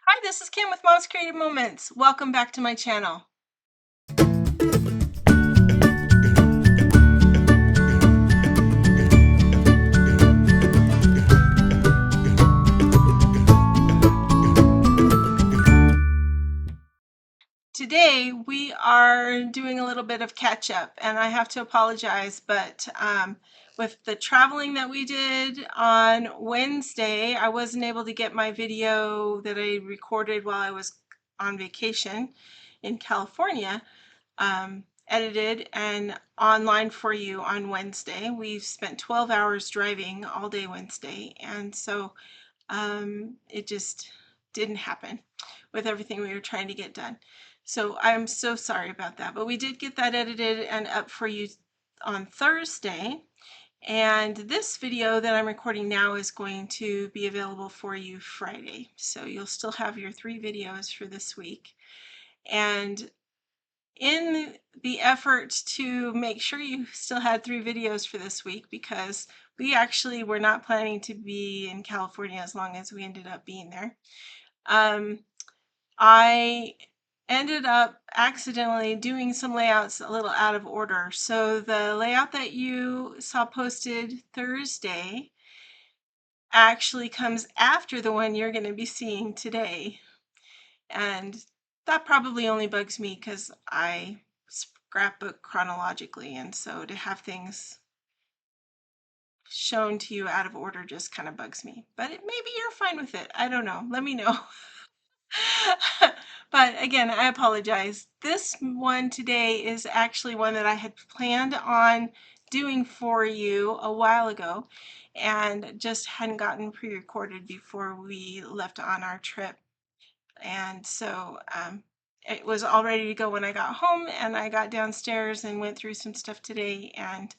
Hi, this is Kim with Mom's Creative Moments. Welcome back to my channel. Today we are doing a little bit of catch up, and I have to apologize, but with the traveling that we did on Wednesday, I wasn't able to get my video that I recorded while I was on vacation in California edited and online for you on Wednesday. We've spent 12 hours driving all day Wednesday, and so it just didn't happen with everything we were trying to get done. So I'm so sorry about that, but we did get that edited and up for you on Thursday. And this video that I'm recording now is going to be available for you Friday. So you'll still have your 3 videos for this week. And in the effort to make sure you still had 3 videos for this week, because we actually were not planning to be in California as long as we ended up being there, I ended up accidentally doing some layouts a little out of order. So the layout that you saw posted Thursday actually comes after the one you're going to be seeing today. And that probably only bugs me because I scrapbook chronologically, and so to have things shown to you out of order just kind of bugs me. But maybe you're fine with it. I don't know. Let me know. But again, I apologize. This one today is actually one that I had planned on doing for you a while ago and just hadn't gotten pre-recorded before we left on our trip. And so it was all ready to go when I got home, and I got downstairs and went through some stuff today and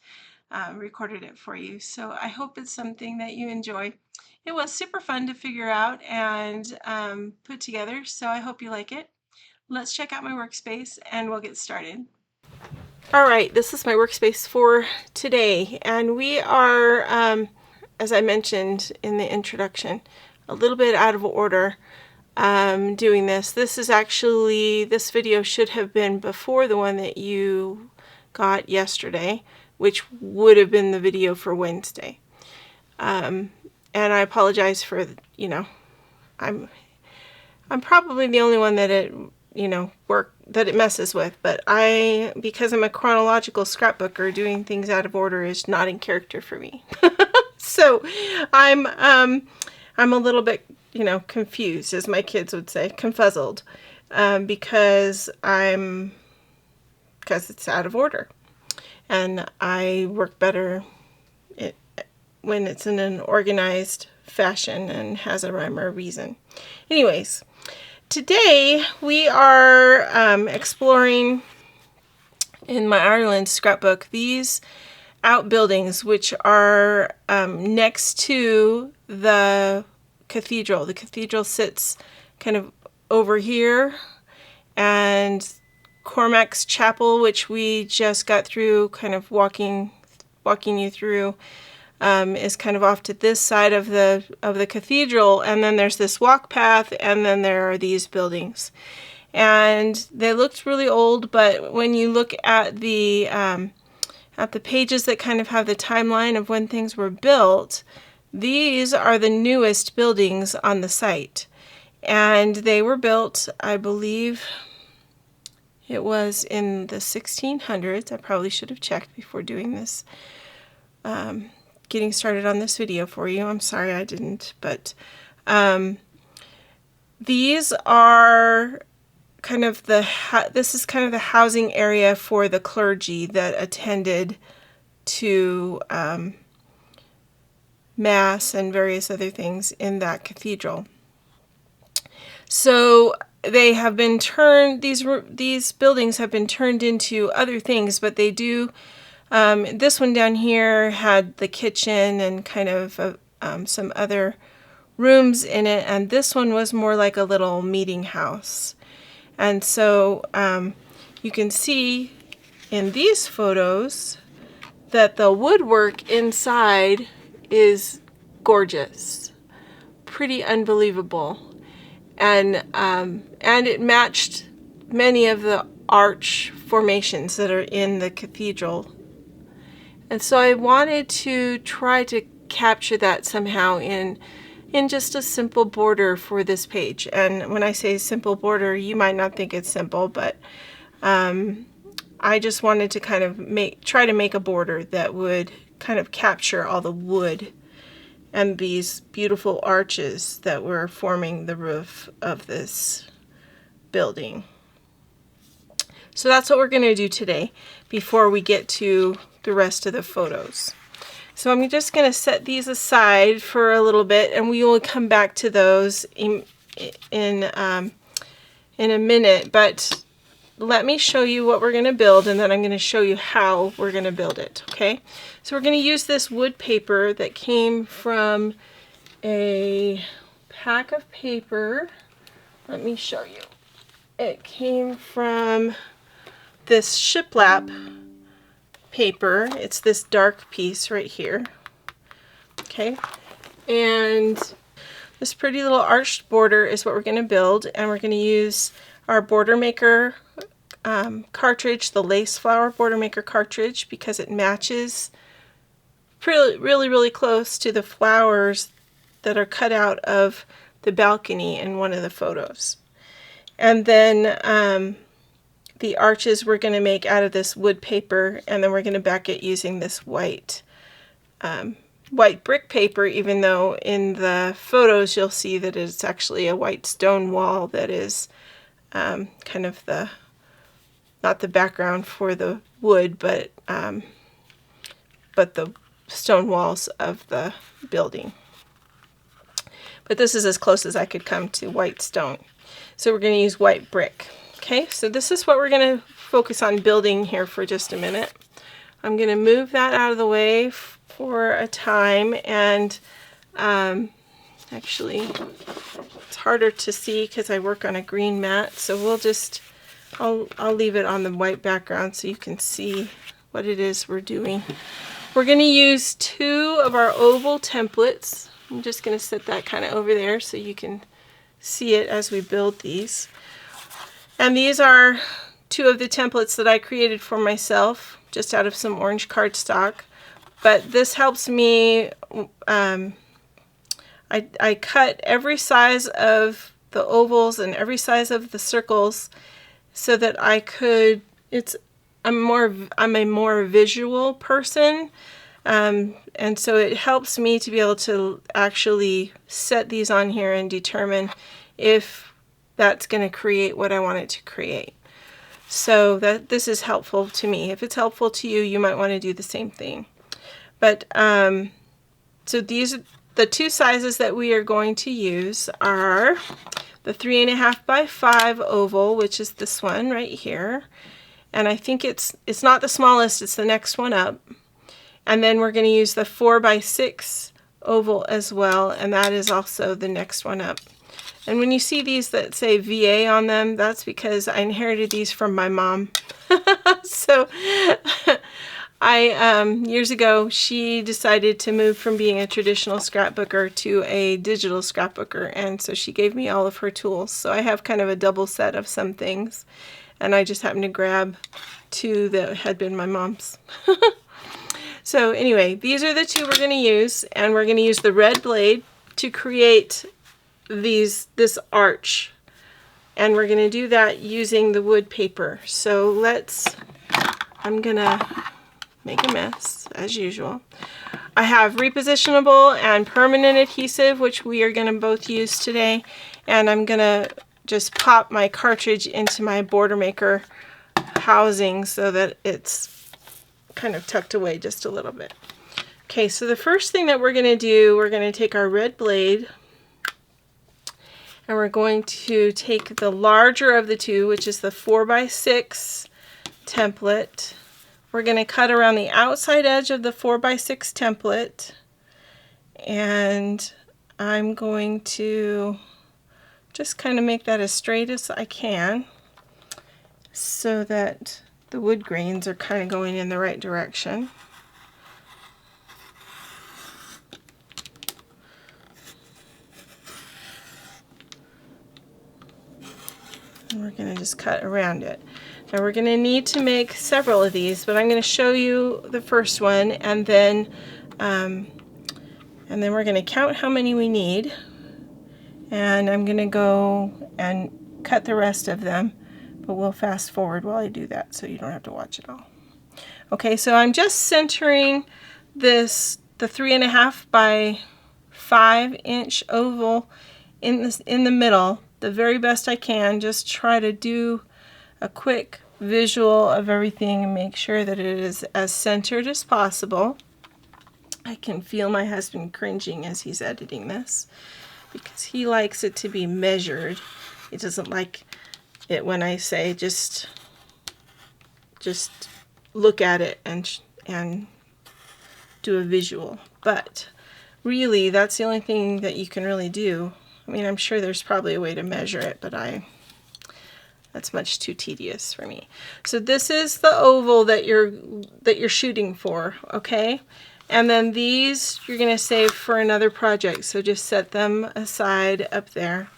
recorded it for you. So I hope it's something that you enjoy. It was super fun to figure out and put together, so I hope you like it. Let's check out my workspace and we'll get started. All right, this is my workspace for today, and we are, as I mentioned in the introduction, a little bit out of order doing this. This is actually, this video should have been before the one that you got yesterday, which would have been the video for Wednesday. And I apologize for, I'm probably the only one that it, that it messes with, but because I'm a chronological scrapbooker, doing things out of order is not in character for me. So I'm a little bit, confused, as my kids would say, confuzzled, because it's out of order. And I work better when it's in an organized fashion and has a rhyme or a reason. Anyways, today we are exploring in my Ireland scrapbook these outbuildings, which are next to the cathedral. The cathedral sits kind of over here, and Cormac's Chapel, which we just got through kind of walking you through, is kind of off to this side of the cathedral, and then there's this walk path, and then there are these buildings. And they looked really old, but when you look at the pages that kind of have the timeline of when things were built, these are the newest buildings on the site. And they were built, I believe it was in the 1600s. I probably should have checked before doing this, getting started on this video for you. I'm sorry I didn't, but these are kind of this is kind of the housing area for the clergy that attended to Mass and various other things in that cathedral. So they have been turned, these buildings have been turned into other things, but they do, this one down here had the kitchen and kind of some other rooms in it, and this one was more like a little meeting house. And so you can see in these photos that the woodwork inside is gorgeous, pretty unbelievable. and it matched many of the arch formations that are in the cathedral. And so I wanted to try to capture that somehow in just a simple border for this page. And when I say simple border, you might not think it's simple, but I just wanted to kind of try to make a border that would kind of capture all the wood and these beautiful arches that were forming the roof of this building. So that's what we're going to do today before we get to the rest of the photos. So I'm just going to set these aside for a little bit, and we will come back to those in a minute. But let me show you what we're going to build, and then I'm going to show you how we're going to build it. Okay? So we're going to use this wood paper that came from a pack of paper. Let me show you. It came from this shiplap paper. It's this dark piece right here. Okay, and this pretty little arched border is what we're going to build, and we're going to use our Border Maker cartridge, the Lace Flower Border Maker cartridge, because it matches really close to the flowers that are cut out of the balcony in one of the photos. And then the arches we're going to make out of this wood paper, and then we're going to back it using this white brick paper, even though in the photos you'll see that it's actually a white stone wall that is kind of not the background for the wood, but the stone walls of the building. But this is as close as I could come to white stone. So we're going to use white brick. Okay, so this is what we're going to focus on building here for just a minute. I'm going to move that out of the way for a time, and actually it's harder to see because I work on a green mat, so I'll leave it on the white background so you can see what it is we're doing. We're going to use 2 of our oval templates. I'm just going to set that kind of over there so you can see it as we build these. And these are 2 of the templates that I created for myself, just out of some orange cardstock. But this helps me, I cut every size of the ovals and every size of the circles so that I could, I'm a more visual person. And so it helps me to be able to actually set these on here and determine if that's going to create what I want it to create. So this is helpful to me. If it's helpful to you, you might want to do the same thing. But so the 2 sizes that we are going to use are the 3.5 by 5 oval, which is this one right here. And I think it's not the smallest, it's the next one up. And then we're going to use the 4 by 6 oval as well, and that is also the next one up. And when you see these that say VA on them, that's because I inherited these from my mom. So years ago, she decided to move from being a traditional scrapbooker to a digital scrapbooker, and so she gave me all of her tools. So I have kind of a double set of some things, and I just happened to grab 2 that had been my mom's. So anyway, these are the 2 we're going to use, and we're going to use the red blade to create this arch, and we're going to do that using the wood paper. So I'm going to make a mess as usual. I have repositionable and permanent adhesive, which we are going to both use today, and I'm going to just pop my cartridge into my Border Maker housing so that it's kind of tucked away just a little bit. Okay, so the first thing that we're going to do, we're going to take our red blade, and we're going to take the larger of the 2, which is the 4 by 6 template. We're going to cut around the outside edge of the 4 by 6 template, and I'm going to just kind of make that as straight as I can so that the wood grains are kind of going in the right direction. And we're going to just cut around it. Now we're going to need to make several of these, but I'm going to show you the first one, and then we're going to count how many we need, and I'm going to go and cut the rest of them, but we'll fast forward while I do that so you don't have to watch it all. Okay, so I'm just centering the 3.5 by 5 inch oval in the middle the very best I can. Just try to do a quick visual of everything and make sure that it is as centered as possible. I can feel my husband cringing as he's editing this because he likes it to be measured. He doesn't like it when I say just look at it and do a visual. But really, that's the only thing that you can really do. I mean, I'm sure there's probably a way to measure it, but that's much too tedious for me. So this is the oval that you're shooting for, okay? And then these you're going to save for another project, so just set them aside up there.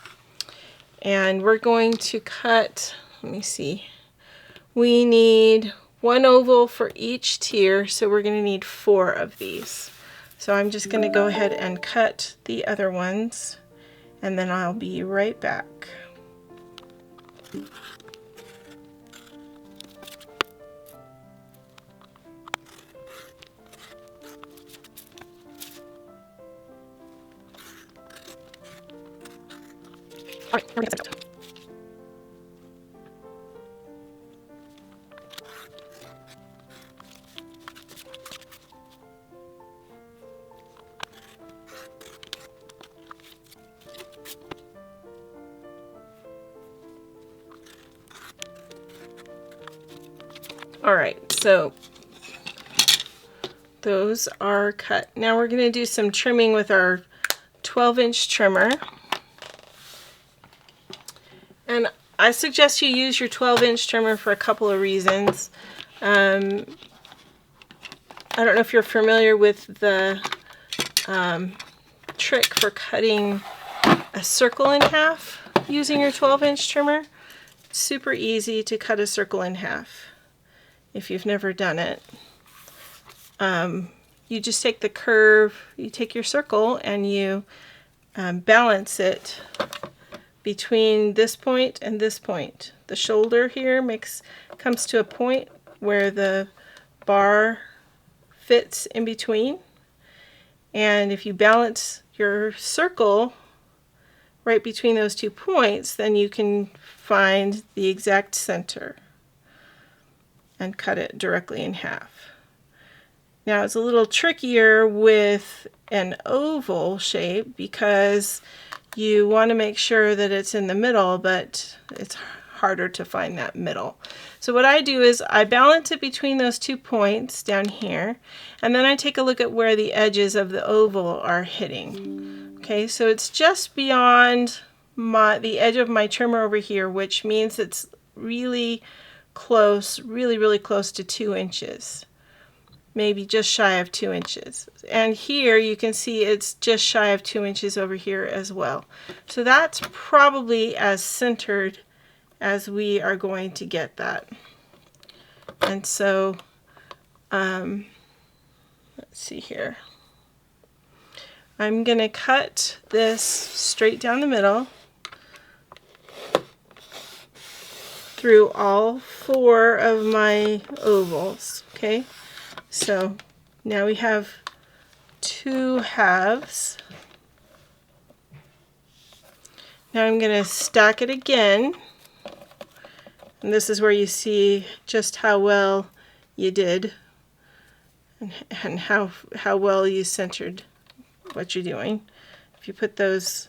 And we're going to cut, let me see, we need one oval for each tier, so we're going to need 4 of these. So I'm just going to go ahead and cut the other ones, and then I'll be right back. All right, we're going to get set up. All right, so those are cut. Now we're going to do some trimming with our 12-inch trimmer. And I suggest you use your 12-inch trimmer for a couple of reasons. I don't know if you're familiar with the trick for cutting a circle in half using your 12-inch trimmer. It's super easy to cut a circle in half if you've never done it. You just take the curve, you take your circle and you balance it between this point and this point. The shoulder here comes to a point where the bar fits in between, and if you balance your circle right between those 2 points, then you can find the exact center and cut it directly in half. Now it's a little trickier with an oval shape because you want to make sure that it's in the middle, but it's harder to find that middle. So what I do is I balance it between those 2 points down here, and then I take a look at where the edges of the oval are hitting. Okay, so it's just beyond the edge of my trimmer over here, which means it's really close, really close to 2 inches. Maybe just shy of 2 inches. And here you can see it's just shy of 2 inches over here as well. So that's probably as centered as we are going to get that. And so, let's see here. I'm going to cut this straight down the middle through all 4 of my ovals, okay? So now we have 2 halves. Now I'm going to stack it again, and this is where you see just how well you did and how well you centered what you're doing. If you put those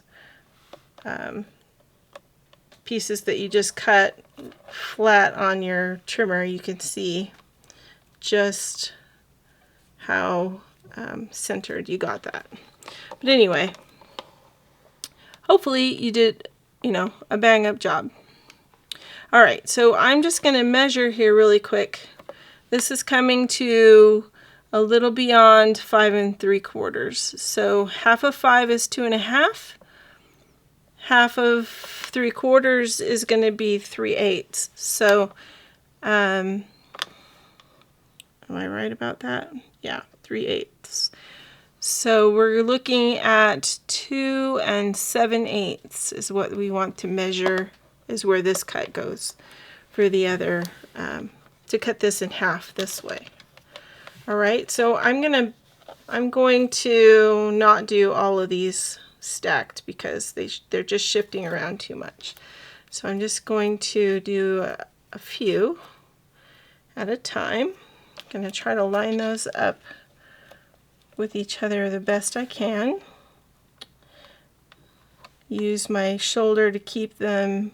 pieces that you just cut flat on your trimmer, you can see just how centered you got that. But anyway, hopefully you did, a bang-up job. All right, so I'm just going to measure here really quick. This is coming to a little beyond 5 3/4. So half of 5 is 2.5. half of 3/4 is going to be 3/8. So, am I right about that? Yeah, 3/8. So we're looking at 2 7/8 is what we want to measure, is where this cut goes for the other, to cut this in half this way. All right, so I'm going to not do all of these stacked because they're just shifting around too much. So I'm just going to do a few at a time. I'm going to try to line those up with each other the best I can. Use my shoulder to keep them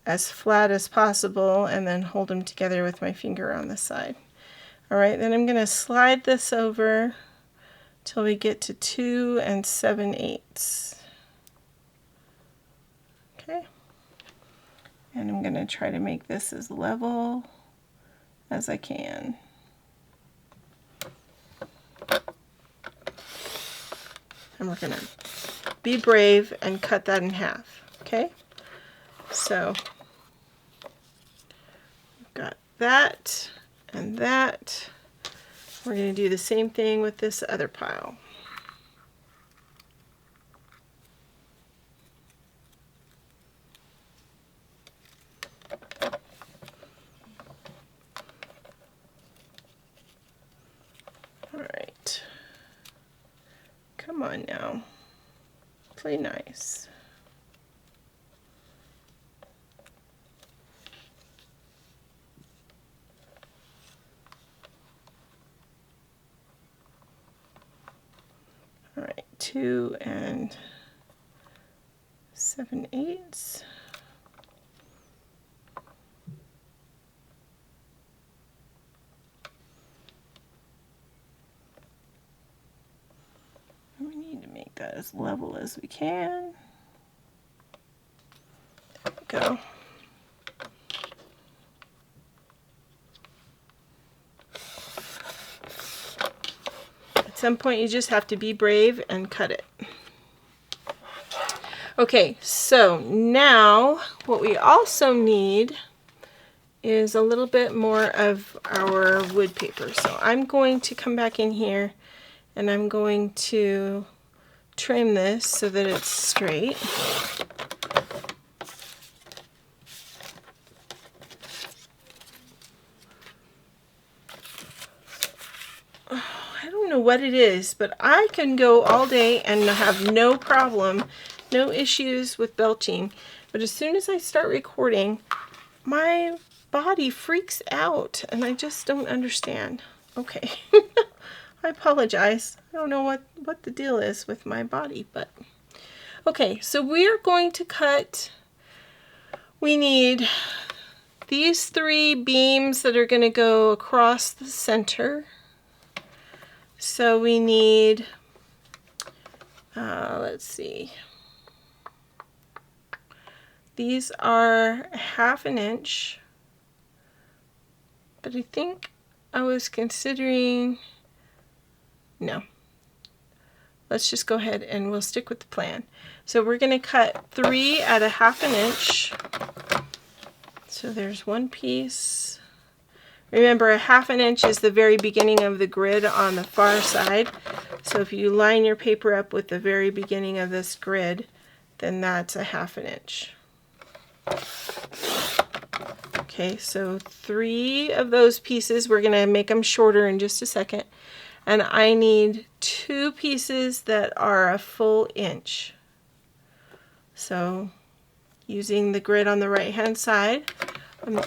as flat as possible and then hold them together with my finger on the side. Alright, then I'm going to slide this over till we get to 2 7/8. Okay, and I'm going to try to make this as level as I can. And we're going to be brave and cut that in half. Okay, so we've got that and that. We're going to do the same thing with this other pile. All right. Come on now. Play nice. All right, 2 7/8. We need to make that as level as we can. There we go. At some point you just have to be brave and cut it. Okay, so now what we also need is a little bit more of our wood paper. So I'm going to come back in here and I'm going to trim this so that it's straight. I don't know what it is, but I can go all day and have no problem, no issues with belching. But as soon as I start recording, my body freaks out and I just don't understand. Okay. I apologize. I don't know what the deal is with my body, but okay, so we're going to cut, we need these 3 beams that are going to go across the center. So we need, let's see, these are 1/2 inch, but I think I was considering, no, let's just go ahead and we'll stick with the plan. So we're going to cut 3 at 1/2 inch. So there's one piece. Remember, 1/2 inch is the very beginning of the grid on the far side. So if you line your paper up with the very beginning of this grid, then that's 1/2 inch. Okay, so 3 of those pieces, we're going to make them shorter in just a second. And I need 2 pieces that are a full inch. So using the grid on the right hand side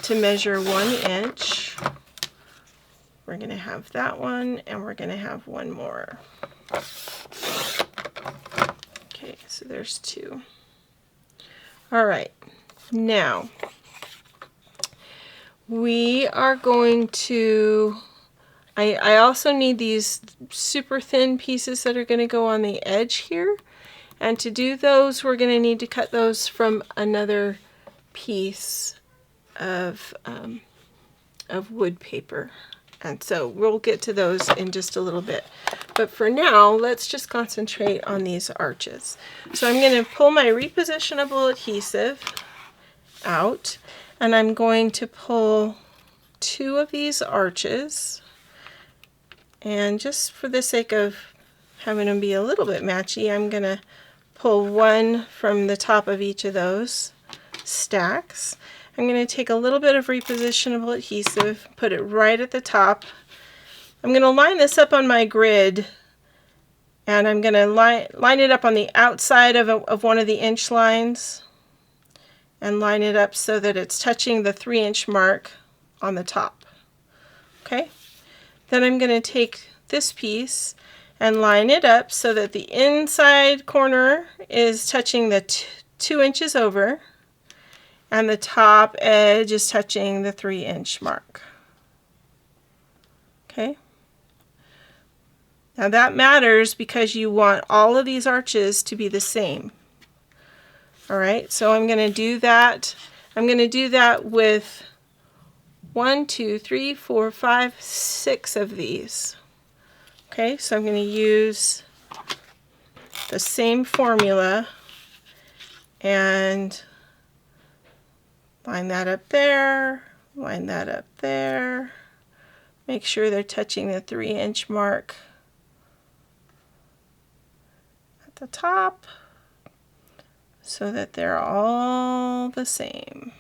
to measure 1 inch. We're going to have that one and we're going to have one more. Okay, so there's 2. All right, now we are going to, I also need these super thin pieces that are going to go on the edge here. And to do those, we're going to need to cut those from another piece of wood paper And so we'll get to those in just a little bit. But for now, let's just concentrate on these arches. So I'm going to pull my repositionable adhesive out, and I'm going to pull 2 of these arches. And just for the sake of having them be a little bit matchy, I'm going to pull 1 from the top of each of those stacks. I'm going to take a little bit of repositionable adhesive, put it right at the top. I'm going to line this up on my grid, and I'm going to line it up on the outside of one of the inch lines and line it up so that it's touching the 3-inch mark on the top. Okay? Then I'm going to take this piece and line it up so that the inside corner is touching the 2 inches over, and the top edge is touching the 3-inch mark. Okay? Now that matters because you want all of these arches to be the same. All right, so I'm going to do that. I'm going to do that with 1, 2, 3, 4, 5, 6 of these. Okay, so I'm going to use the same formula and line that up there, line that up there. Make sure they're touching the 3-inch mark at the top so that they're all the same.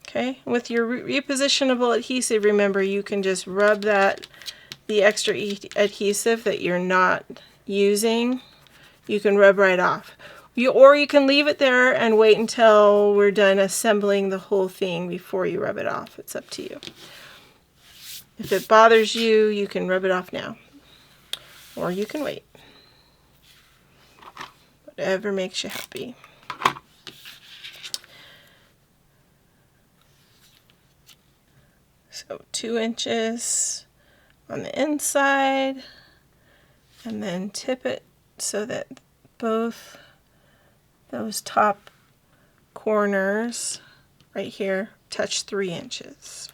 Okay, with your repositionable adhesive, remember you can just rub the extra adhesive that you're not using, you can rub right off. Or you can leave it there and wait until we're done assembling the whole thing before you rub it off. It's up to you. If it bothers you, you can rub it off now. Or you can wait. Whatever makes you happy. So 2 inches on the inside, and then tip it so that both those top corners right here touch 3 inches.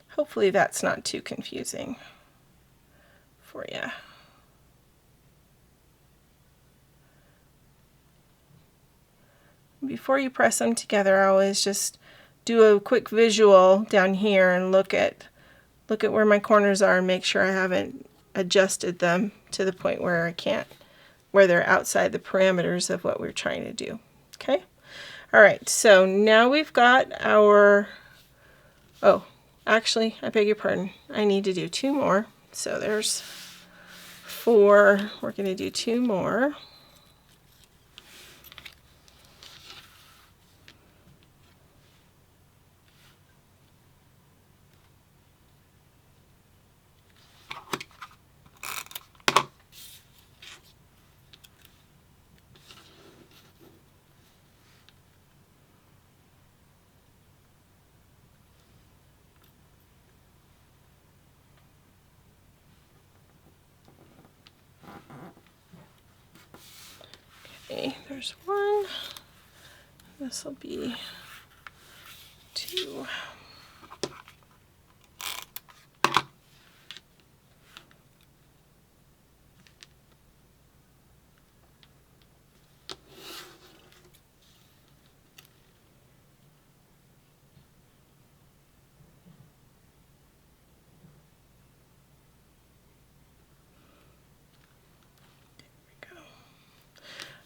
Hopefully that's not too confusing for you. Before you press them together, I always just do a quick visual down here and look at where my corners are and make sure I haven't adjusted them to the point where where they're outside the parameters of what we're trying to do. Okay? All right, so now we've got our, oh, actually, I beg your pardon. I need to do 2 more. So there's 4. We're going to do 2 more. Okay, there's 1. This will be 2.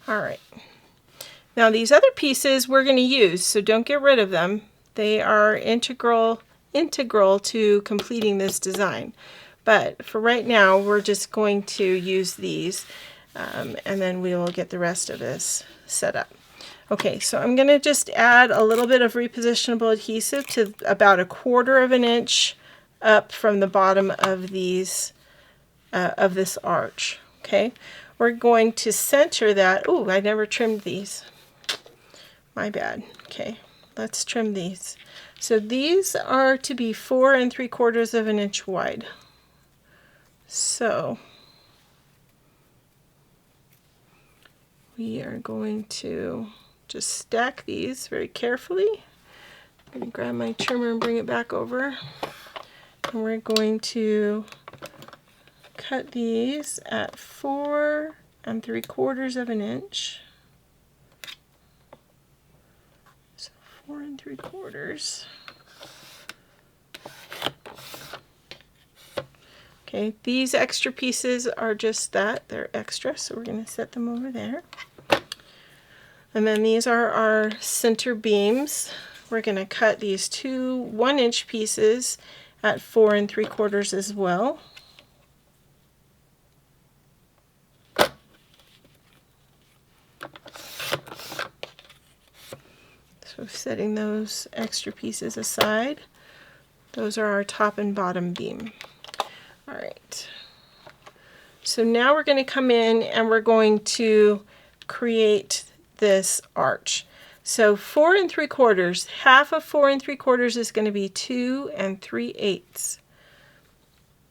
All right. Now these other pieces we're going to use, so don't get rid of them. They are integral to completing this design. But for right now, we're just going to use these, and then we will get the rest of this set up. Okay, so I'm going to just add a little bit of repositionable adhesive to about 1/4 of an inch up from the bottom of these of this arch. Okay. We're going to center that. Oh, I never trimmed these. My bad. Okay, let's trim these. So these are to be 4 3/4 of an inch wide. So we are going to just stack these very carefully. I'm going to grab my trimmer and bring it back over. And we're going to cut these at 4 3/4 of an inch. So 4 3/4. Okay, these extra pieces are just that, they're extra, so we're going to set them over there. And then these are our center beams. We're going to cut these two 1-inch pieces at 4 3/4 as well. So setting those extra pieces aside, those are our top and bottom beam. All right. So now we're going to come in and we're going to create this arch. So 4 3/4, half of 4 3/4 is going to be 2 3/8.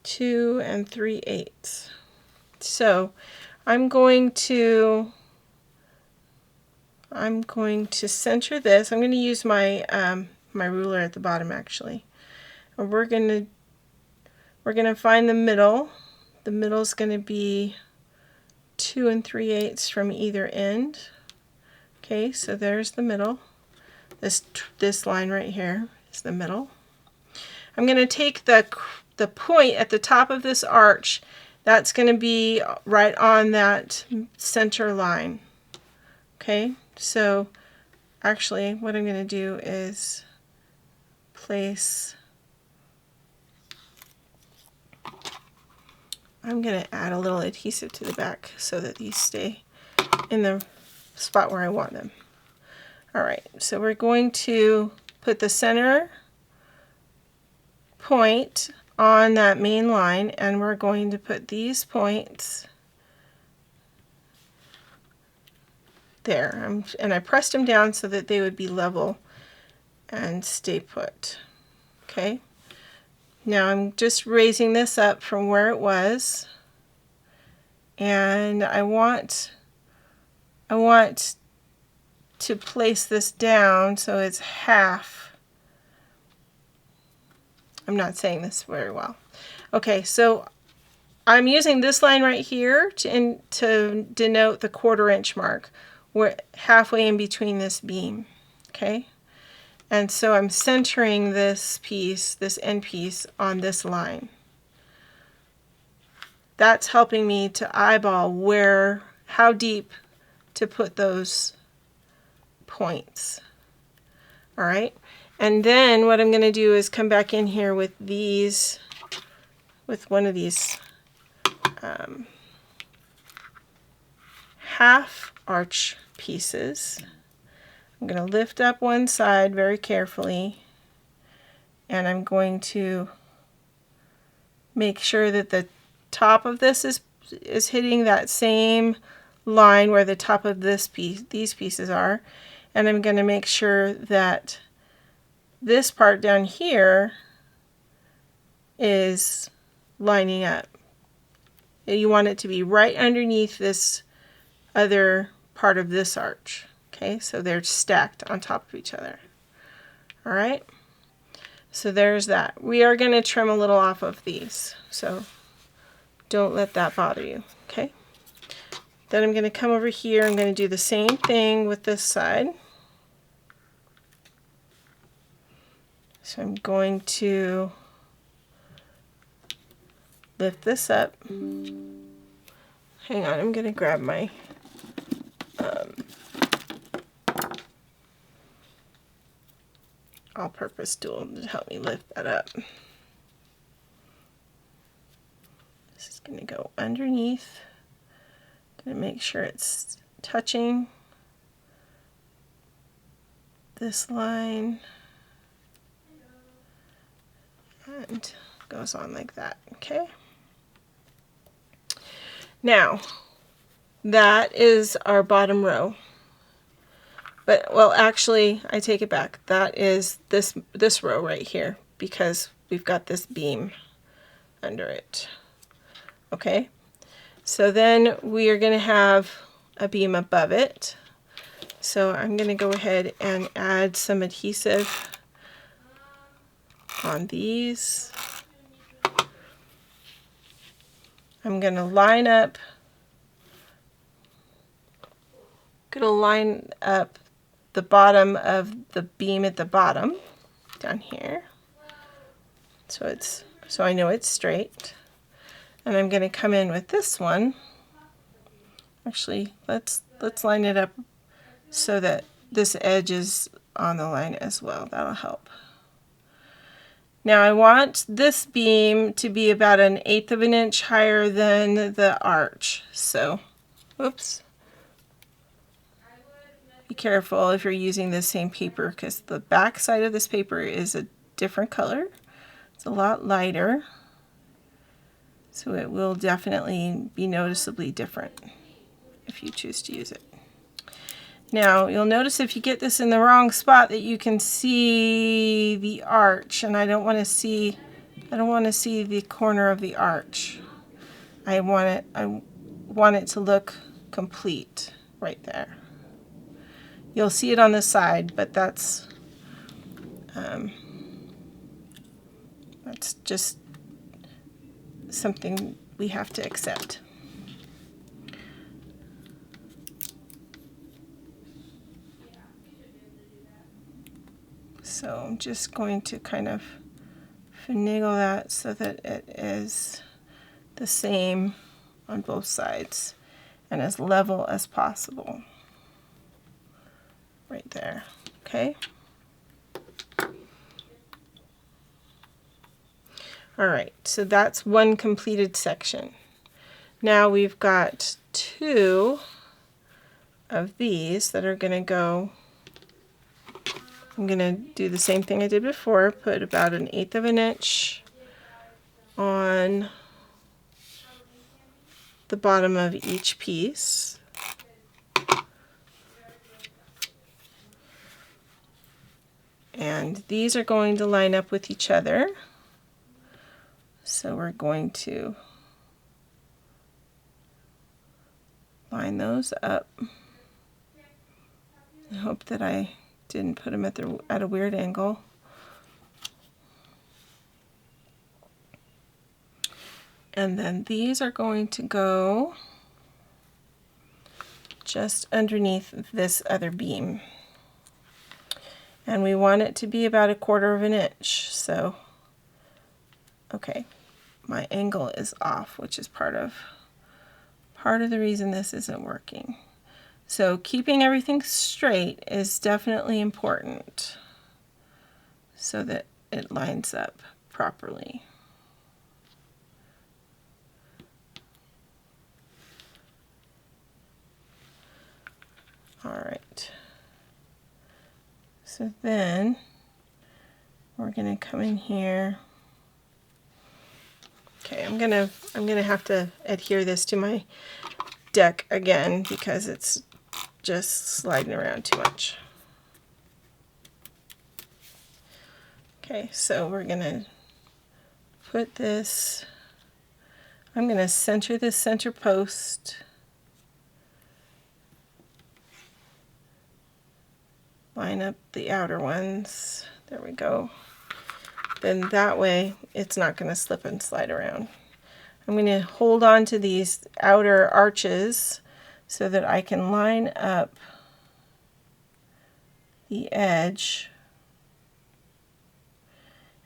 2 3/8. So I'm going to center this. I'm going to use my my ruler at the bottom actually. And we're going to find the middle. The middle is going to be 2 3/8 from either end. Okay, so there's the middle. This line right here is the middle. I'm going to take the point at the top of this arch. That's going to be right on that center line. Okay, so actually what I'm going to do is I'm going to add a little adhesive to the back so that these stay in the spot where I want them. Alright, so we're going to put the center point on that main line, and we're going to put these points there. And I pressed them down so that they would be level and stay put. Okay, now I'm just raising this up from where it was, and I want to place this down so it's half. I'm not saying this very well. Okay, so I'm using this line right here to denote the 1/4 inch mark. We're halfway in between this beam. Okay, and so I'm centering this piece, this end piece, on this line. That's helping me to eyeball how deep to put those points. All right, and then what I'm going to do is come back in here with one of these half arch pieces. I'm going to lift up one side very carefully, and I'm going to make sure that the top of this is hitting that same line where the top of these pieces are, and I'm going to make sure that this part down here is lining up. You want it to be right underneath this other part of this arch. Okay, so they're stacked on top of each other. All right, so there's that. We are going to trim a little off of these, so don't let that bother you. Okay, then I'm going to come over here. I'm going to do the same thing with this side. So I'm going to lift this up. Hang on, I'm going to grab my all-purpose tool to help me lift that up. This is going to go underneath. Going to make sure it's touching this line, and goes on like that. Okay, now that is our bottom row. But, well, actually, I take it back. That is this row right here, because we've got this beam under it. Okay, so then we are going to have a beam above it. So I'm going to go ahead and add some adhesive on these. I'm going to line up the bottom of the beam at the bottom down here. So I know it's straight. And I'm going to come in with this one. Actually, let's line it up so that this edge is on the line as well. That'll help. Now I want this beam to be about 1/8 of an inch higher than the arch. So, oops. Be careful if you're using the same paper, because the back side of this paper is a different color. It's a lot lighter. So it will definitely be noticeably different if you choose to use it. Now you'll notice if you get this in the wrong spot that you can see the arch, and I don't want to see the corner of the arch. I want it to look complete right there. You'll see it on the side, but that's just something we have to accept. So I'm just going to kind of finagle that so that it is the same on both sides and as level as possible. Right there, okay? All right, so that's one completed section. Now we've got 2 of these that are going to go. I'm going to do the same thing I did before, put about 1/8 of an inch on the bottom of each piece. And these are going to line up with each other. So we're going to line those up. I hope that I didn't put them at a weird angle. And then these are going to go just underneath this other beam. And we want it to be about 1/4 of an inch. So, okay, my angle is off, which is part of the reason this isn't working. So keeping everything straight is definitely important so that it lines up properly. All right. So then we're going to come in here. Okay, I'm gonna have to adhere this to my deck again because it's just sliding around too much. Okay, so we're gonna put this. I'm gonna center this center post. Line up the outer ones. There we go. Then that way it's not going to slip and slide around. I'm going to hold on to these outer arches so that I can line up the edge.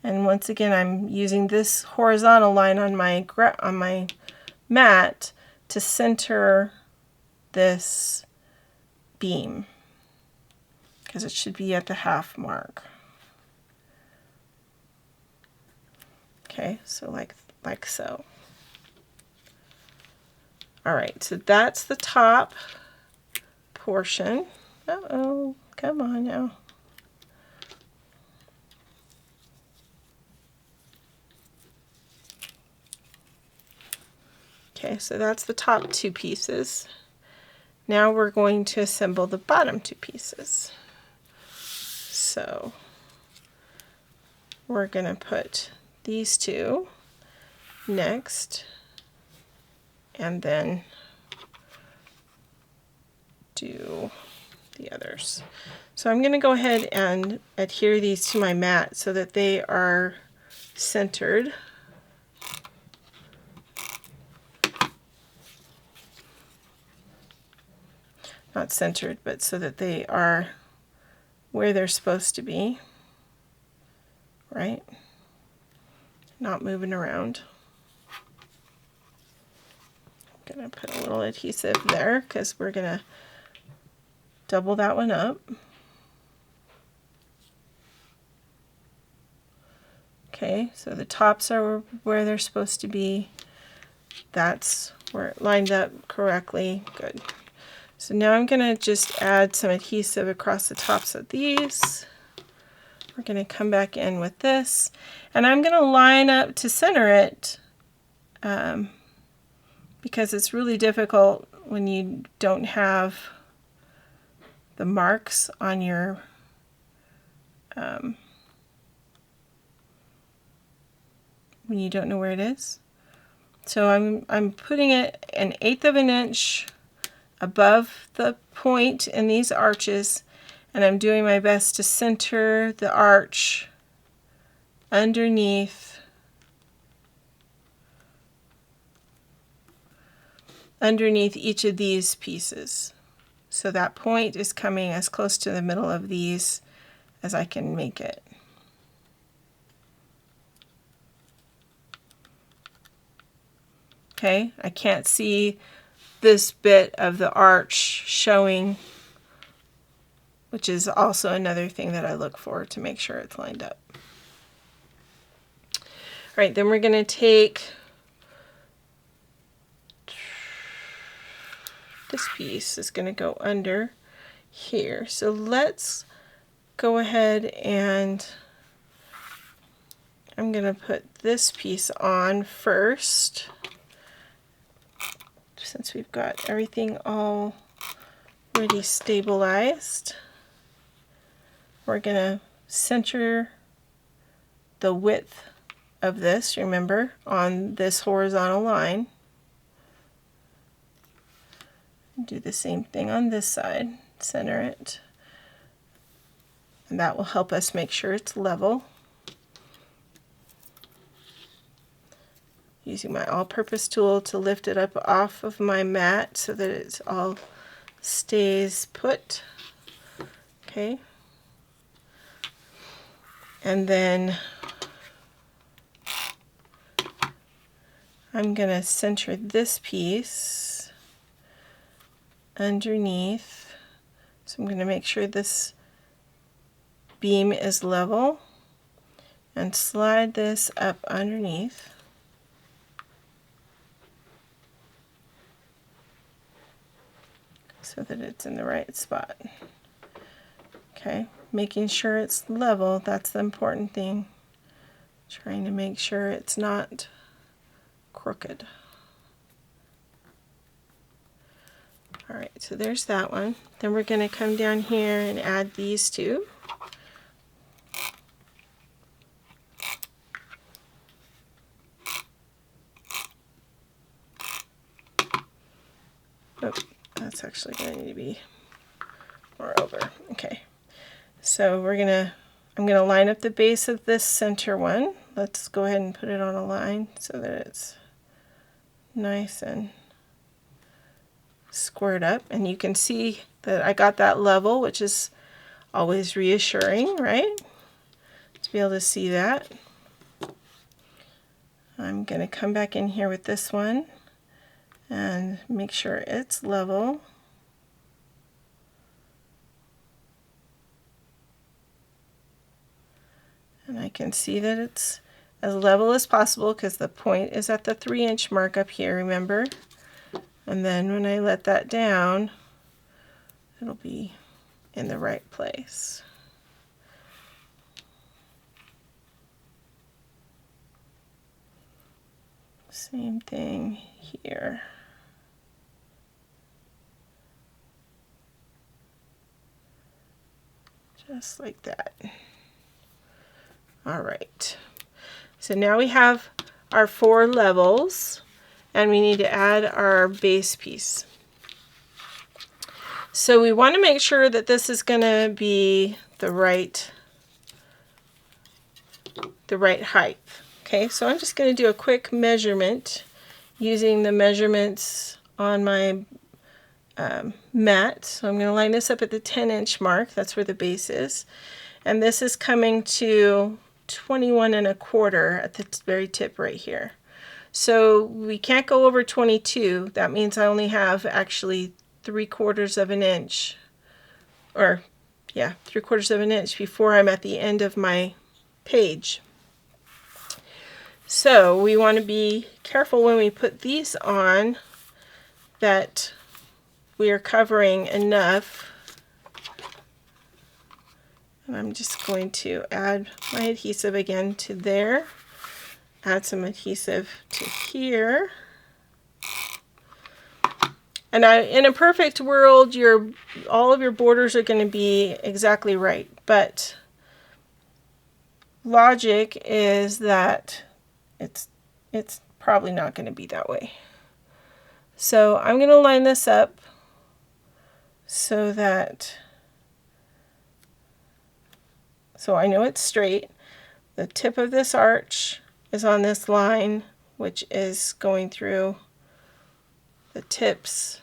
And once again, I'm using this horizontal line on my mat to center this beam, because it should be at the half mark. Okay, so like so. All right, so that's the top portion. Uh-oh, come on now. Okay, so that's the top 2 pieces. Now we're going to assemble the bottom 2 pieces. So we're going to put these 2 next, and then do the others. So I'm going to go ahead and adhere these to my mat so that they are centered. Not centered, but so that they are where they're supposed to be, right? Not moving around. I'm going to put a little adhesive there because we're going to double that one up. Okay, so the tops are where they're supposed to be. That's where it lined up correctly. Good. So now I'm going to just add some adhesive across the tops of these. We're going to come back in with this, and I'm going to line up to center it because it's really difficult when you don't have the marks on your when you don't know where it is. So I'm putting it 1/8 of an inch above the point in these arches, and I'm doing my best to center the arch underneath each of these pieces. So that point is coming as close to the middle of these as I can make it. Okay, I can't see this bit of the arch showing, which is also another thing that I look for to make sure it's lined up. All right, then we're going to take this piece is going to go under here. So let's go ahead and I'm going to put this piece on first. Since we've got everything already stabilized, we're going to center the width of this, remember, on this horizontal line. Do the same thing on this side, center it, and that will help us make sure it's level. Using my all-purpose tool to lift it up off of my mat so that it all stays put. Okay. And then I'm going to center this piece underneath. So I'm going to make sure this beam is level and slide this up underneath. So that it's in the right spot. Okay, making sure it's level, that's the important thing. Trying to make sure it's not crooked. All right, so there's that one. Then we're going to come down here and add these two. Oh, that's actually going to need to be more over. Okay, so I'm gonna line up the base of this center one. Let's go ahead and put it on a line so that it's nice and squared up, and you can see that I got that level, which is always reassuring, right? To be able to see that. I'm going to come back in here with this one and make sure it's level. And I can see that it's as level as possible because the point is at the 3-inch mark up here, remember? And then when I let that down, it'll be in the right place. Same thing here. Just like that. All right. So now we have our 4 levels, and we need to add our base piece. So we want to make sure that this is going to be the right height. Okay, so I'm just going to do a quick measurement using the measurements on my mat. So I'm going to line this up at the 10-inch mark. That's where the base is. And this is coming to 21 1/4 at the very tip right here. So we can't go over 22. That means I only have actually 3/4 of an inch, or yeah, 3/4 of an inch before I'm at the end of my page. So we want to be careful when we put these on that we are covering enough. And I'm just going to add my adhesive again to there, add some adhesive to here. And in a perfect world, all of your borders are going to be exactly right, but logic is that it's probably not going to be that way. So I'm going to line this up so I know it's straight. The tip of this arch is on this line, which is going through the tips,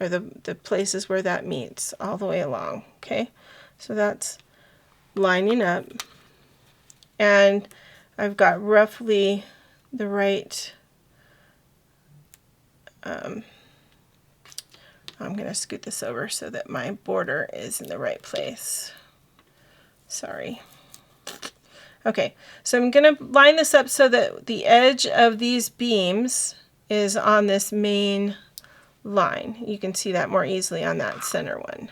or the places where that meets all the way along. Okay, so that's lining up, and I've got roughly the right, I'm going to scoot this over so that my border is in the right place. Sorry. Okay, so I'm going to line this up so that the edge of these beams is on this main line. You can see that more easily on that center one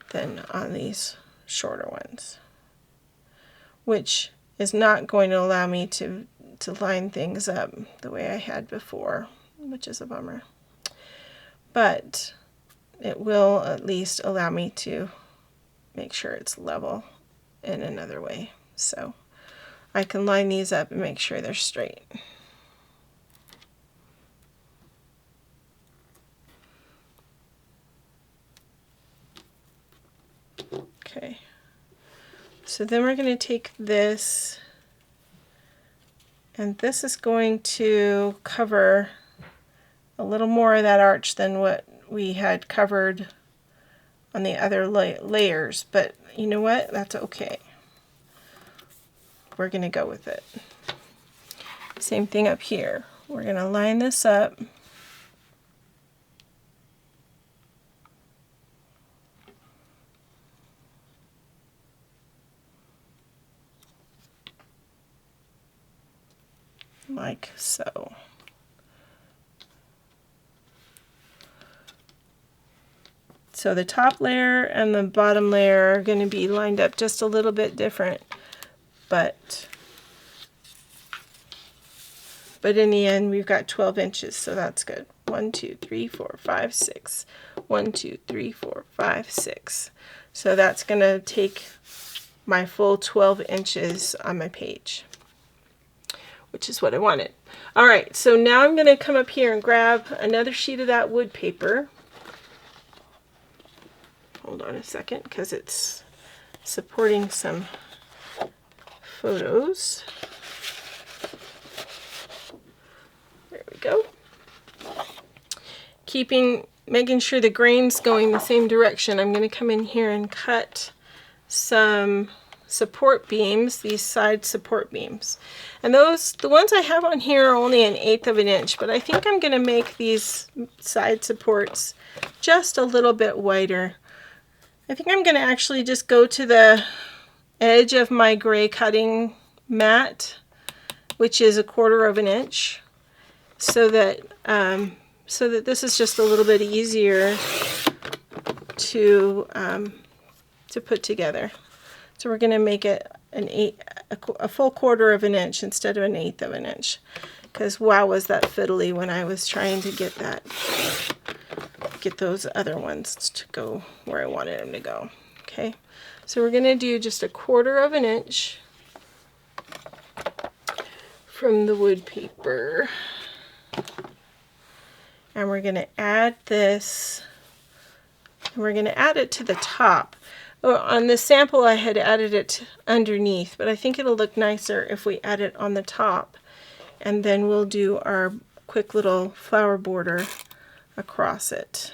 than on these shorter ones, which is not going to allow me to line things up the way I had before, which is a bummer. But it will at least allow me to make sure it's level in another way. So I can line these up and make sure they're straight. Okay, so then we're going to take this, and this is going to cover a little more of that arch than what we had covered on the other layers, but you know what? That's okay. We're going to go with it. Same thing up here. We're going to line this up. Like so. So the top layer and the bottom layer are going to be lined up just a little bit different, but in the end we've got 12 inches, so that's good. 1, 2, 3, 4, 5, 6. 1, 2, 3, 4, 5, 6. So that's going to take my full 12 inches on my page, which is what I wanted. All right, so now I'm going to come up here and grab another sheet of that wood paper. Hold on a second, because it's supporting some photos. There we go. Making sure the grain's going the same direction, I'm going to come in here and cut some support beams, these side support beams. And the ones I have on here are only 1/8 of an inch, but I think I'm going to make these side supports just a little bit wider. I think I'm going to actually just go to the edge of my gray cutting mat, which is 1/4 of an inch, so that this is just a little bit easier to put together. So we're going to make it a full 1/4 of an inch instead of 1/8 of an inch, because wow, was that fiddly when I was trying to get those other ones to go where I wanted them to go. Okay, so we're going to do just 1/4 of an inch from the wood paper, and we're going to add this And we're going to add it to the top. On the sample I had added it underneath, but I think it'll look nicer if we add it on the top. And then we'll do our quick little flower border across it.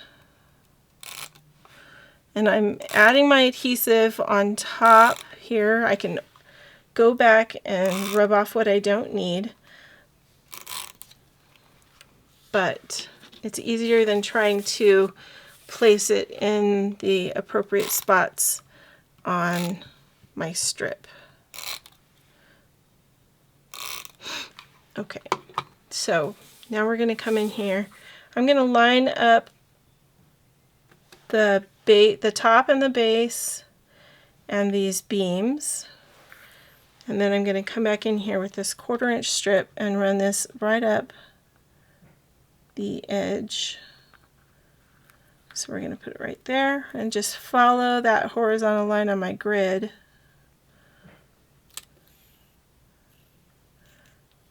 And I'm adding my adhesive on top here. I can go back and rub off what I don't need, but it's easier than trying to place it in the appropriate spots on my strip. Okay, so now we're going to come in here. I'm going to line up the top and the base and these beams, and then I'm going to come back in here with this 1/4 inch strip and run this right up the edge. So we're going to put it right there and just follow that horizontal line on my grid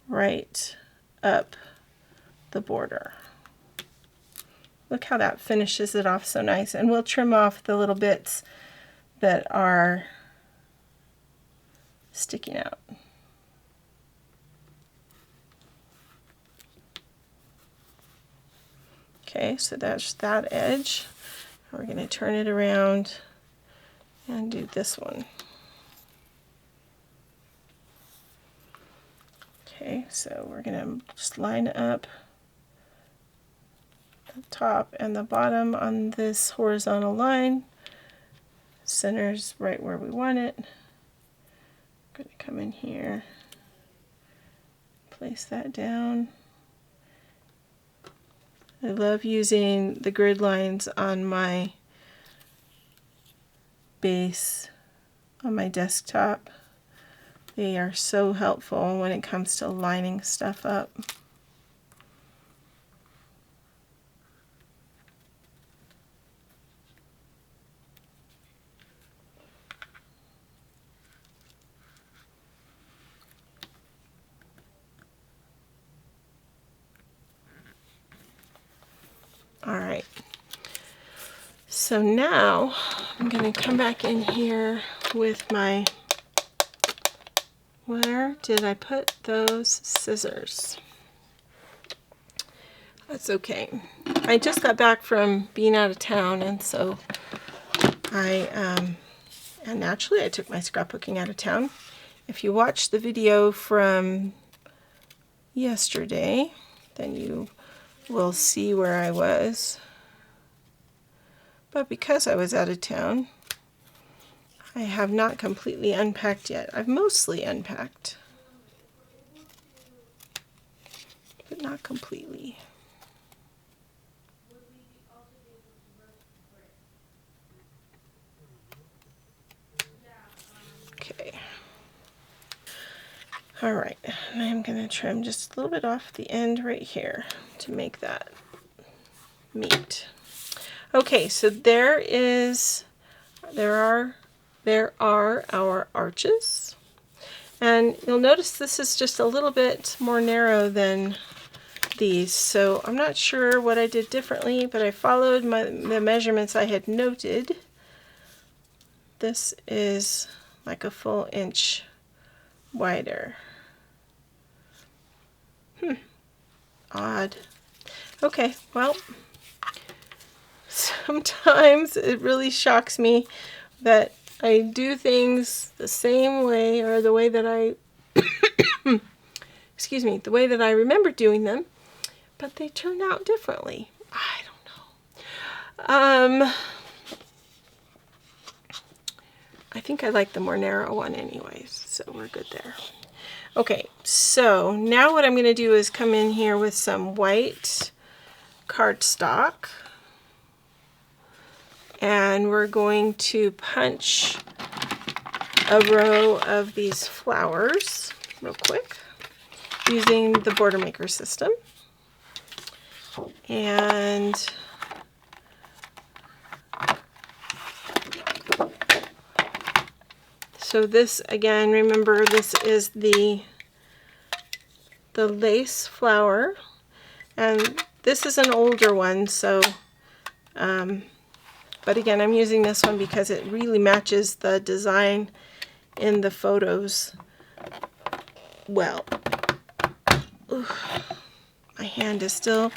right up the border. Look how that finishes it off so nice. And we'll trim off the little bits that are sticking out. Okay, so that's that edge. We're going to turn it around and do this one. Okay, so we're going to just line up the top and the bottom on this horizontal line. Center's right where we want it. I'm going to come in here, place that down. I love using the grid lines on my base on my desktop. They are so helpful when it comes to lining stuff up. All right, so now I'm going to come back in here with my, where did I put those scissors? That's okay. I just got back from being out of town, and so and naturally I took my scrapbooking out of town. If you watched the video from yesterday, then you will see where I was. But because I was out of town, I have not completely unpacked yet. I've mostly unpacked, but not completely. Okay. All right, and I'm going to trim just a little bit off the end right here to make that meet. Okay, so there are our arches, and you'll notice this is just a little bit more narrow than these, so I'm not sure what I did differently, but I followed the measurements I had noted. This is like a full inch wider. Odd. Okay, well, sometimes it really shocks me that I do things the same way, or the way that I excuse me, the way that I remember doing them, but they turn out differently. I don't know. I think I like the more narrow one anyways, so we're good there. Okay, so now what I'm going to do is come in here with some white cardstock, and we're going to punch a row of these flowers real quick using the Border Maker system. And so this, again, remember, this is the lace flower, and this is an older one, so But again, I'm using this one because it really matches the design in the photos well. Ooh, my hand is still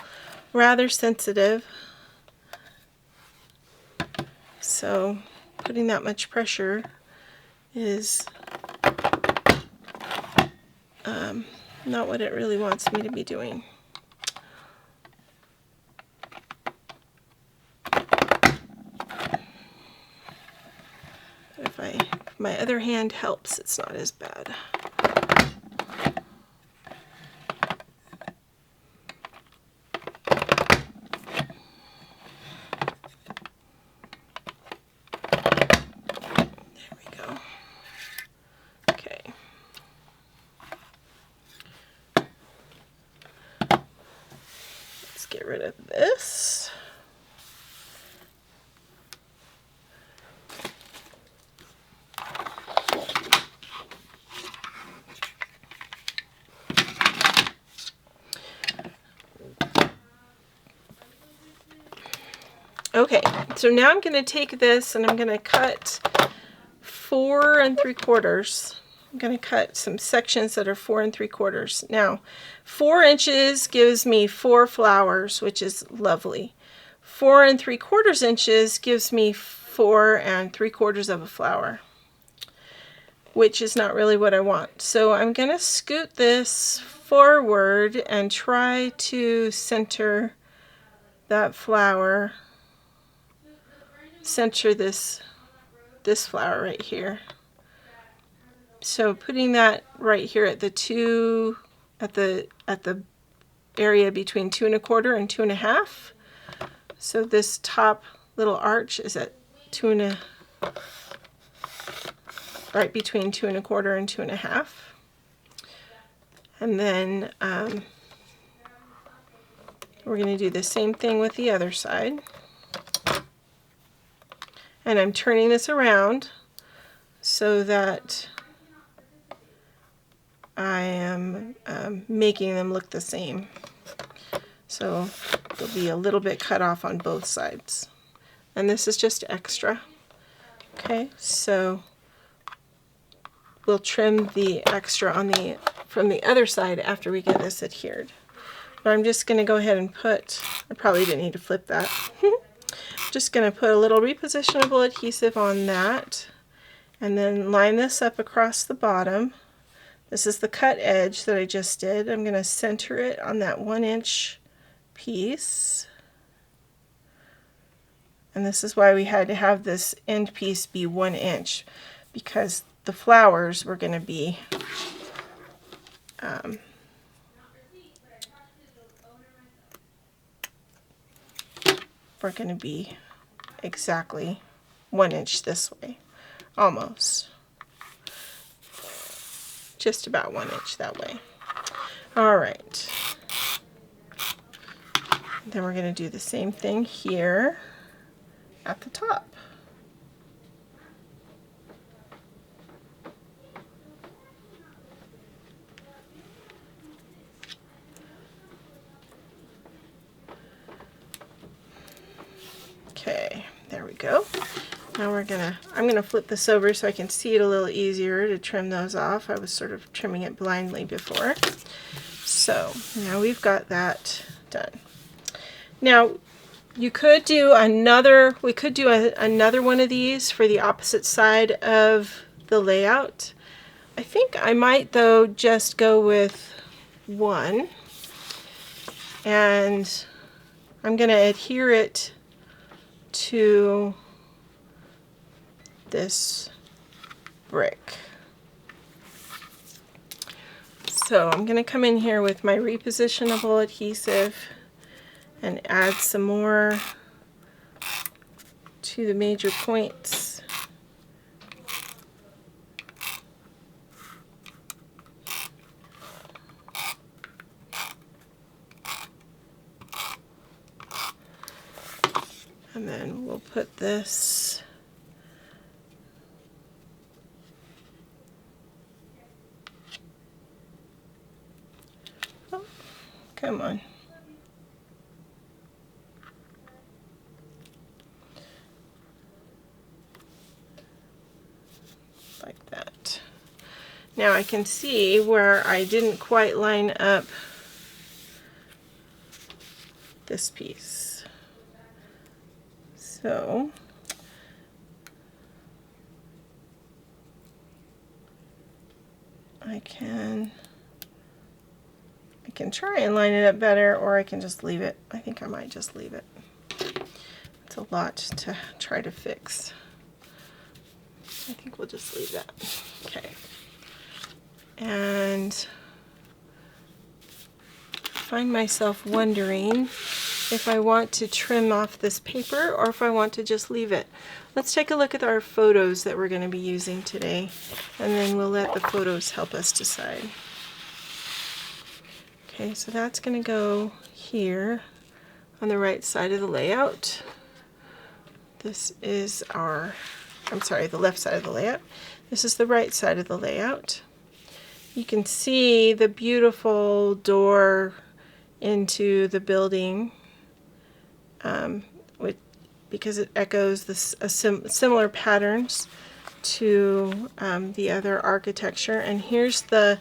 rather sensitive, so putting that much pressure is not what it really wants me to be doing. If my other hand helps, it's not as bad. There we go. Okay. Let's get rid of this. Okay, so now I'm going to take this and I'm going to cut 4 3/4. I'm going to cut some sections that are 4 3/4. Now, 4 inches gives me 4 flowers, which is lovely. 4 3/4 inches gives me 4 3/4 of a flower, which is not really what I want. So I'm going to scoot this forward and try to center that flower. Center this flower right here. So putting that right here at the area between 2 1/4 and 2 1/2. So this top little arch is at right between 2 1/4 and 2 1/2. And then we're going to do the same thing with the other side. And I'm turning this around so that I am making them look the same. So there'll be a little bit cut off on both sides. And this is just extra. Okay, so we'll trim the extra from the other side after we get this adhered. But I'm just going to go ahead and I probably didn't need to flip that. Just going to put a little repositionable adhesive on that and then line this up across the bottom. This is the cut edge that I just did. I'm going to center it on that 1 inch piece. And this is why we had to have this end piece be 1 inch, because the flowers were going to be exactly 1 inch this way, almost. Just about 1 inch that way. All right. Then we're going to do the same thing here at the top. Okay, there we go. Now I'm gonna flip this over so I can see it a little easier to trim those off. I was sort of trimming it blindly before. So now we've got that done. Now we could do another one of these for the opposite side of the layout. I think I might though just go with one, and I'm gonna adhere it to this brick. So I'm going to come in here with my repositionable adhesive and add some more to the major points. And then we'll put this come on. Now I can see where I didn't quite line up this piece. So I can try and line it up better, or I can just leave it. I think I might just leave it. It's a lot to try to fix. I think we'll just leave that. Okay. And I find myself wondering if I want to trim off this paper or if I want to just leave it. Let's take a look at our photos that we're going to be using today, and then we'll let the photos help us decide. Okay, so that's going to go here on the right side of the layout. This is our, I'm sorry, the left side of the layout. This is the right side of the layout. You can see the beautiful door into the building because it echoes similar patterns to the other architecture. And here's the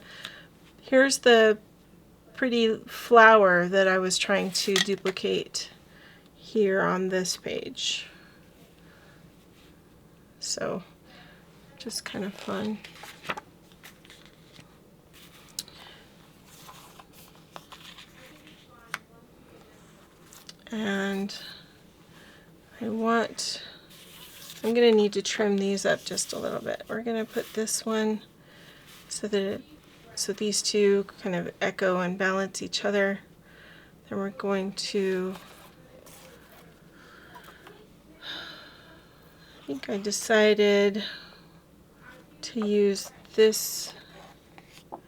pretty flower that I was trying to duplicate here on this page. So just kind of fun. And I'm going to need to trim these up just a little bit. We're going to put this one so these two kind of echo and balance each other. Then we're going to, I think I decided to use this. I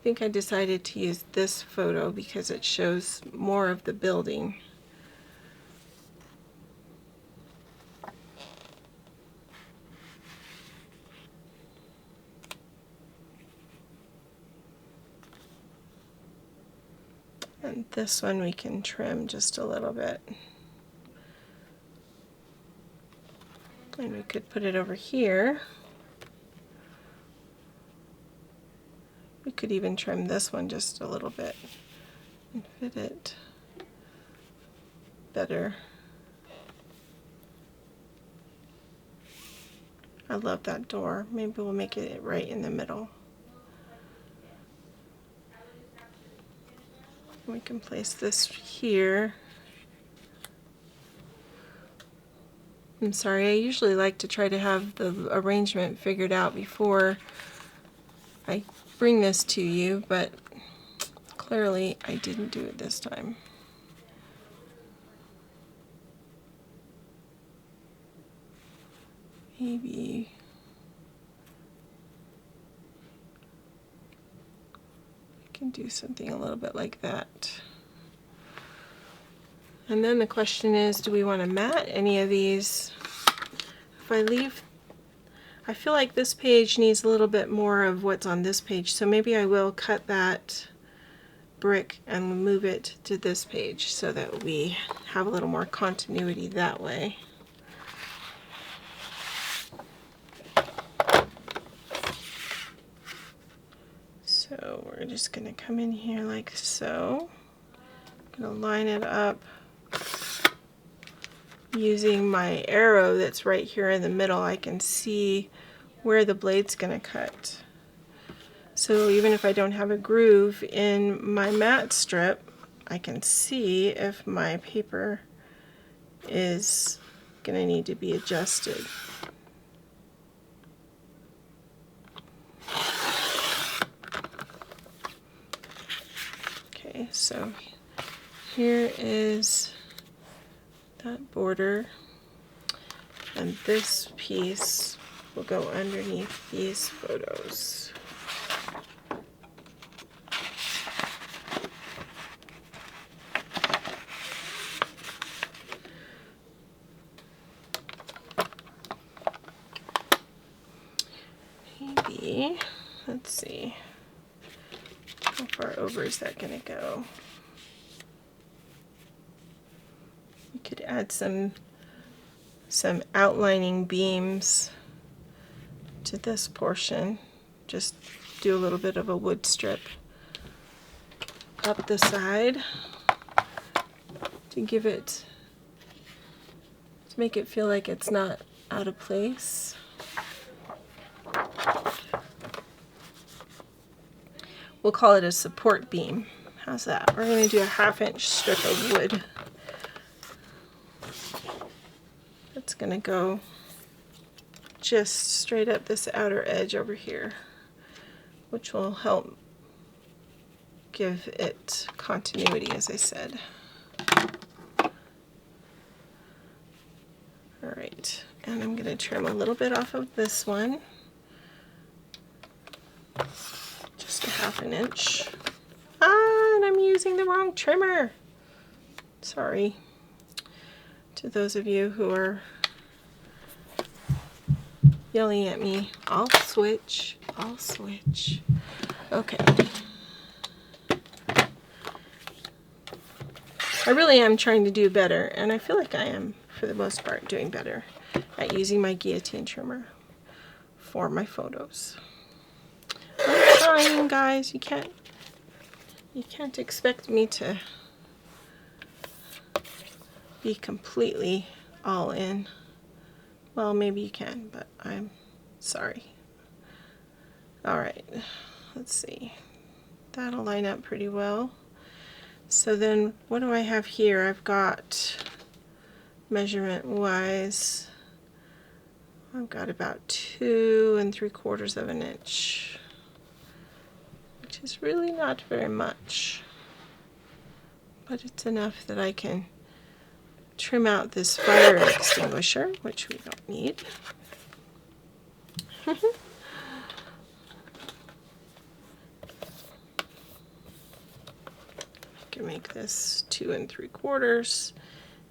think I decided to use this photo because it shows more of the building. And this one we can trim just a little bit. And we could put it over here. We could even trim this one just a little bit and fit it better. I love that door. Maybe we'll make it right in the middle. We can place this here. I'm sorry, I usually like to try to have the arrangement figured out before I bring this to you, but clearly I didn't do it this time. Maybe I can do something a little bit like that. And then the question is, do we want to mat any of these? If I leave, I feel like this page needs a little bit more of what's on this page, so maybe I will cut that brick and move it to this page so that we have a little more continuity that way. So we're just going to come in here like so. I'm going to line it up using my arrow that's right here in the middle. I can see where the blade's going to cut. So even if I don't have a groove in my mat strip, I can see if my paper is going to need to be adjusted. Okay, so here is that border, and this piece will go underneath these photos. Maybe, let's see, how far over is that going to go? We could add some outlining beams to this portion, just do a little bit of a wood strip up the side to give it, to make it feel like it's not out of place. We'll call it a support beam. How's that? We're going to do a 1/2 inch strip of wood. That's going to go just straight up this outer edge over here, which will help give it continuity, as I said. All right, and I'm going to trim a little bit off of this one, just a 1/2 inch. And I'm using the wrong trimmer. Sorry to those of you who are yelling at me. I'll switch. Okay. I really am trying to do better, and I feel like I am, for the most part, doing better at using my guillotine trimmer for my photos. I'm trying, guys. You can't expect me to be completely all in. Well, maybe you can, but I'm sorry. All right, let's see. That'll line up pretty well. So then what do I have here? I've got, measurement wise, I've got about 2 3/4 inch, which is really not very much, but it's enough that I can trim out this fire extinguisher, which we don't need. Can make this 2 3/4,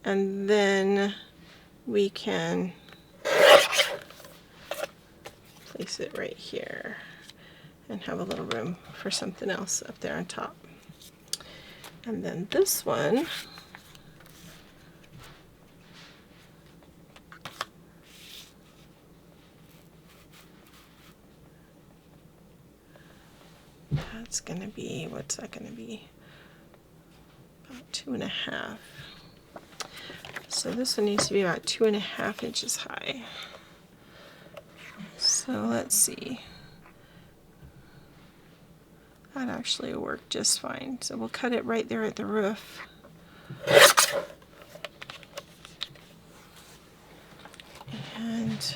and then we can place it right here and have a little room for something else up there on top. And then this one, that's going to be, what's that going to be? About 2.5. So this one needs to be about 2.5 inches high. So let's see. That actually will work just fine. So we'll cut it right there at the roof. And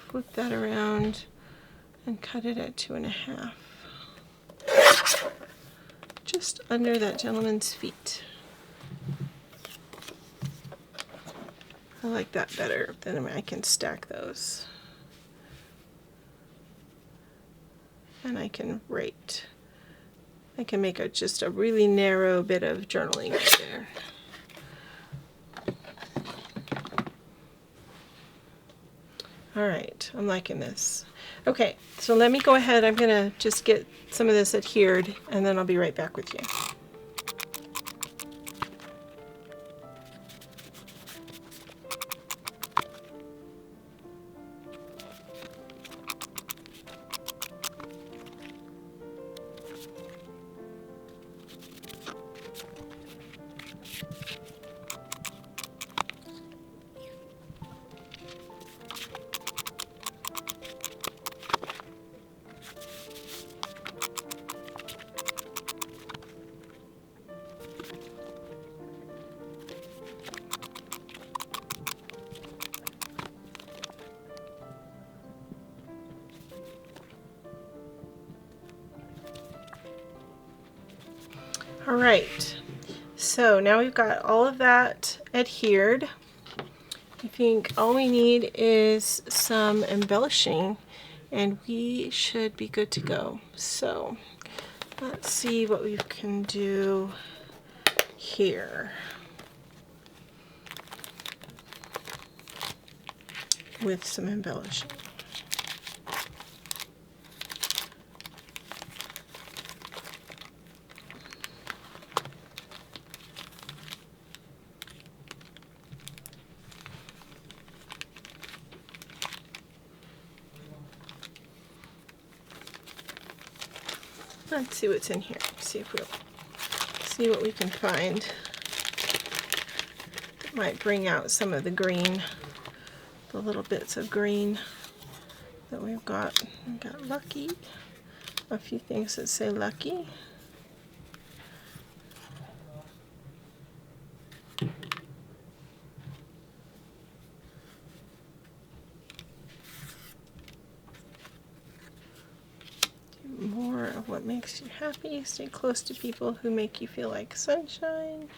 flip that around and cut it at 2.5. Just under that gentleman's feet. I like that better, then I can stack those. And I can write. I can make just a really narrow bit of journaling right there. All right, I'm liking this. Okay, so let me go ahead. I'm gonna just get some of this adhered, and then I'll be right back with you. All right, so now we've got all of that adhered. I think all we need is some embellishing, and we should be good to go. So let's see what we can do here with some embellishing. Let's see what's in here. See if we'll see what we can find that might bring out some of the green, the little bits of green that we've got. We've got lucky, a few things that say lucky. More of what makes you happy. Stay close to people who make you feel like sunshine.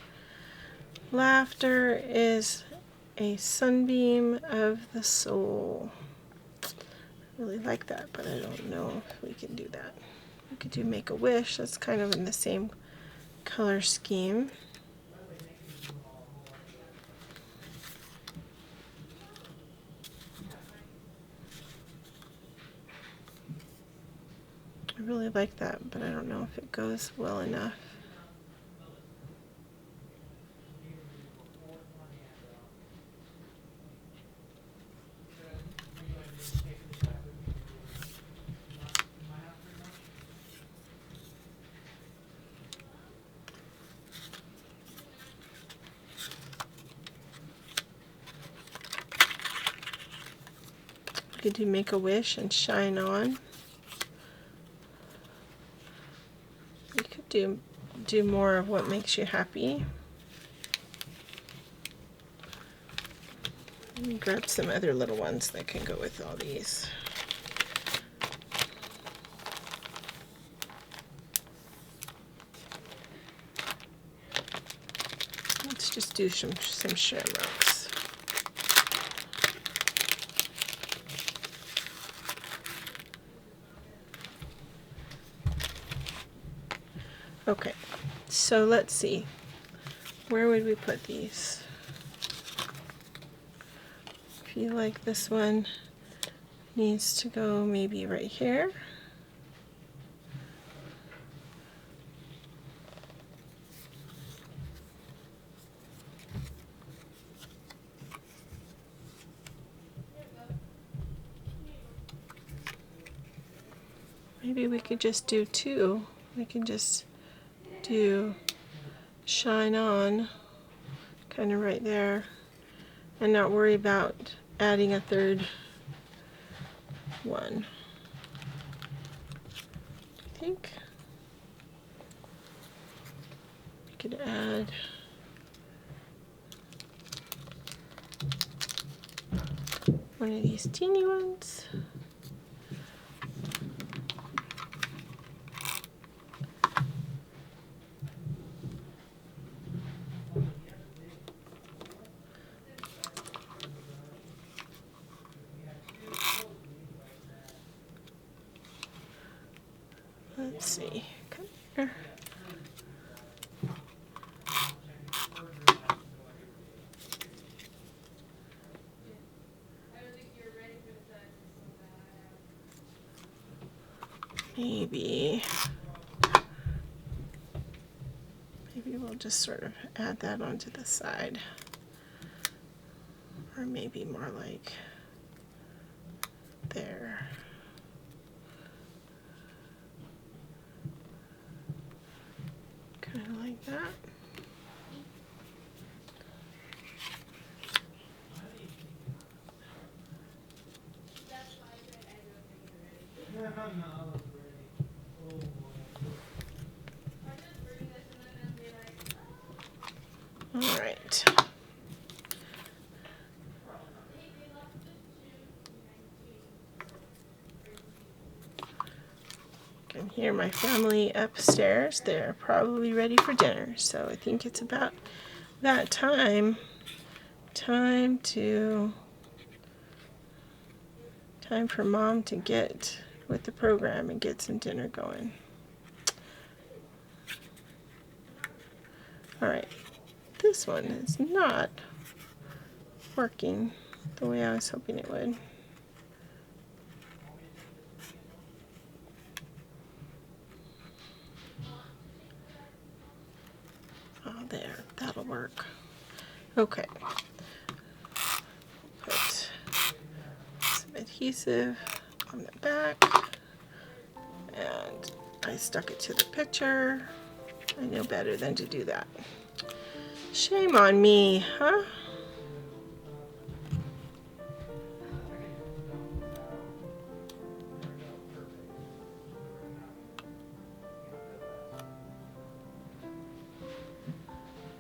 Laughter is a sunbeam of the soul. I really like that, but I don't know if we can do that. We could do make a wish. That's kind of in the same color scheme. I really like that, but I don't know if it goes well enough. We could do make a wish and shine on. We could do more of what makes you happy. Let me grab some other little ones that can go with all these. Let's just do some shamrocks. Okay, so let's see. Where would we put these? I feel like this one needs to go maybe right here. Maybe we could just do two. We can just do shine on kind of right there and not worry about adding a third one. I think we could add one of these teeny ones. Let's see, come here. Maybe we'll just sort of add that onto the side. Or maybe more like there. Kind of like that. All right. I can hear my family upstairs. They're probably ready for dinner, so I think it's about that time. Time for Mom to get with the program and get some dinner going. All right, this one is not working the way I was hoping it would. Oh, there, that'll work. Okay, put some adhesive on the back and I stuck it to the picture. I know better than to do that. Shame on me, huh?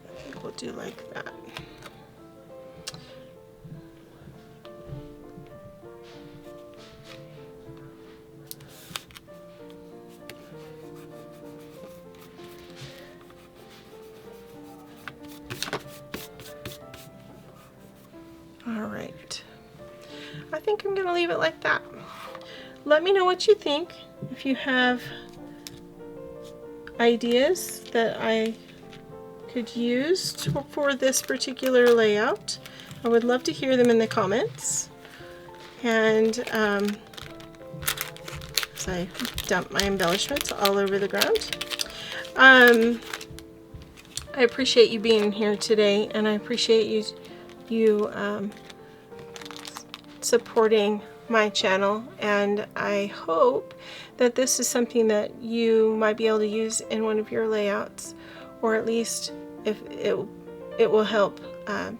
I think we'll do like that. All right. I think I'm gonna leave it like that. Let me know what you think. If you have ideas that I could use for this particular layout, I would love to hear them in the comments. And as I dump my embellishments all over the ground. I appreciate you being here today, and I appreciate you supporting my channel, and I hope that this is something that you might be able to use in one of your layouts, or at least if it will help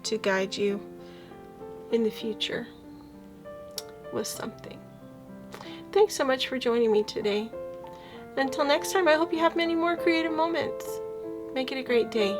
to guide you in the future with something. Thanks so much for joining me today. Until next time, I hope you have many more creative moments. Make it a great day.